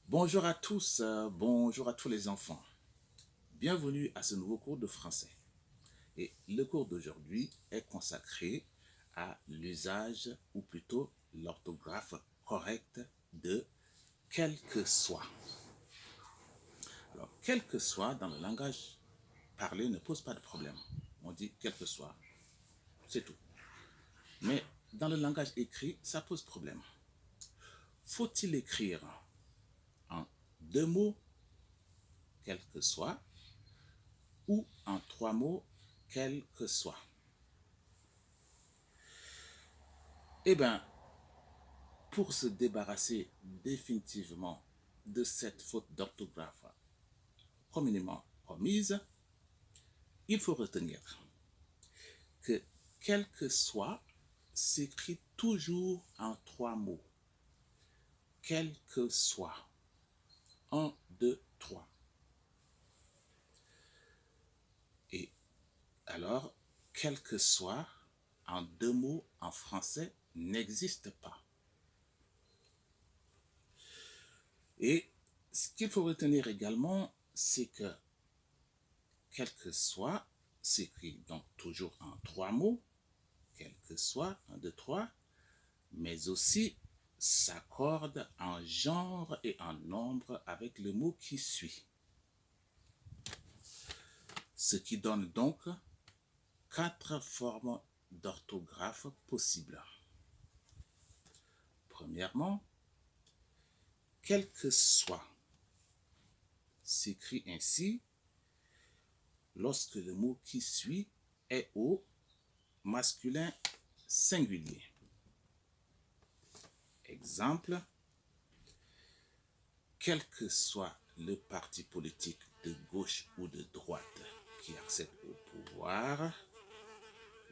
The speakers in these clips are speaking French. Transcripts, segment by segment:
Bonjour à tous, bonjour à tous les enfants. Bienvenue à ce nouveau cours de français. Et le cours d'aujourd'hui est consacré à l'usage, ou plutôt l'orthographe correcte de quel que soit. Alors, quel que soit dans le langage parlé ne pose pas de problème. On dit quel que soit, c'est tout. Mais dans le langage écrit, ça pose problème. Faut-il écrire en 2 mots, quel que soit, ou en 3 mots, quel que soit? Eh bien, pour se débarrasser définitivement de cette faute d'orthographe communément commise, il faut retenir que quel que soit s'écrit toujours en 3 mots. Quel que soit. 1, 2, 3. Et alors, quel que soit en 2 mots en français n'existe pas. Et ce qu'il faut retenir également, c'est que quel que soit s'écrit donc toujours en 3 mots, quel que soit, 1, 2, 3, mais aussi s'accorde en genre et en nombre avec le mot qui suit. Ce qui donne donc 4 formes d'orthographe possibles. Premièrement, quel que soit s'écrit ainsi lorsque le mot qui suit est au masculin singulier. Exemple, quel que soit le parti politique de gauche ou de droite qui accède au pouvoir,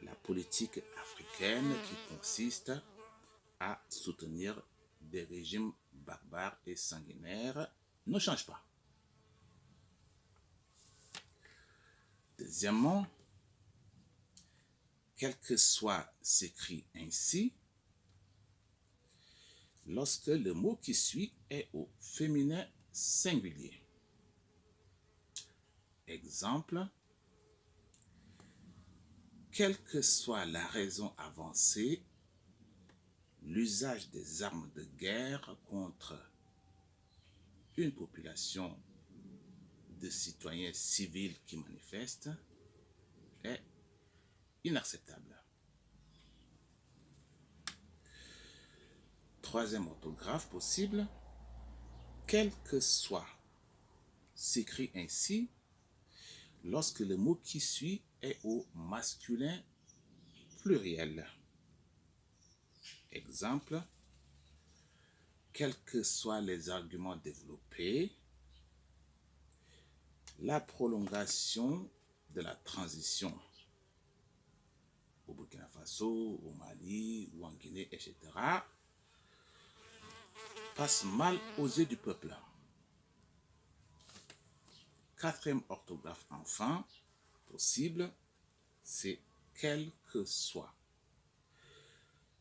la politique africaine qui consiste à soutenir des régimes barbares et sanguinaires ne change pas. Deuxièmement, quel que soit s'écrit ainsi lorsque le mot qui suit est au féminin singulier. Exemple, quelle que soit la raison avancée, l'usage des armes de guerre contre une population de citoyens civils qui manifestent est inacceptable. Troisième orthographe possible, quel que soit s'écrit ainsi lorsque le mot qui suit est au masculin pluriel. Exemple, quels que soient les arguments développés, la prolongation de la transition au Burkina Faso, au Mali ou en Guinée, etc., passe mal aux yeux du peuple. Quatrième orthographe enfin possible, c'est quel que soit.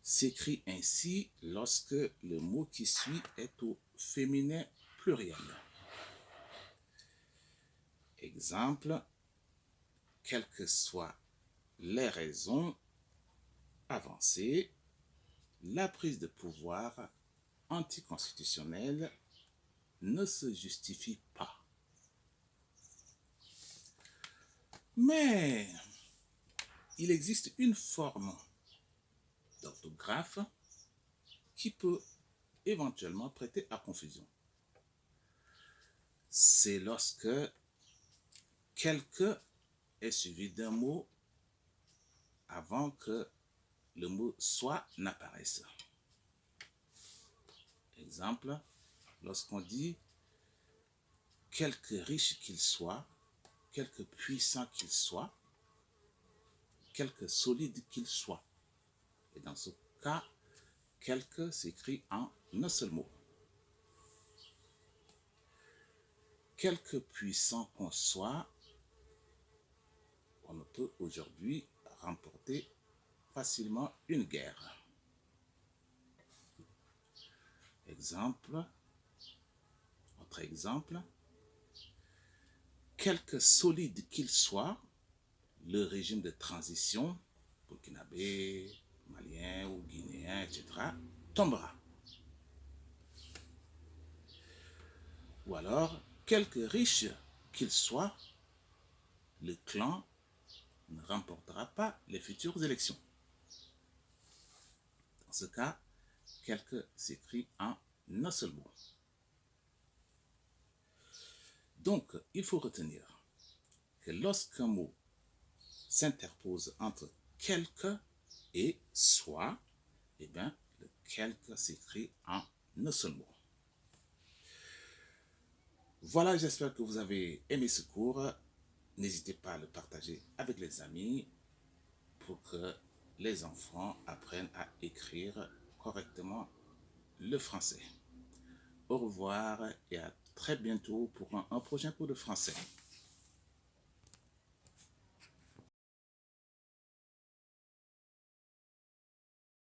S'écrit ainsi lorsque le mot qui suit est au féminin pluriel. Exemple, quelles que soient les raisons avancées, la prise de pouvoir anticonstitutionnelle ne se justifie pas. Mais il existe une forme d'orthographe qui peut éventuellement prêter à confusion. C'est lorsque quelque est suivi d'un mot avant que le mot soit n'apparaisse. Exemple, lorsqu'on dit quelque riche qu'il soit, quelque puissant qu'il soit, quelque solide qu'il soit. Et dans ce cas, quelque s'écrit en un seul mot. Quelque puissant qu'on soit, on ne peut aujourd'hui remporter facilement une guerre. Exemple, autre exemple, quelque solide qu'il soit, le régime de transition, burkinabé, malien ou guinéen, etc., tombera. Ou alors, quelque riche qu'il soit, le clan ne remportera pas les futures élections. Dans ce cas, quelque s'écrit en un seul mot. Donc, il faut retenir que lorsqu'un mot s'interpose entre quelque et soit, eh bien, le quelque s'écrit en un seul mot. Voilà, j'espère que vous avez aimé ce cours. N'hésitez pas à le partager avec les amis pour que les enfants apprennent à écrire correctement le français. Au revoir et à très bientôt pour un prochain cours de français.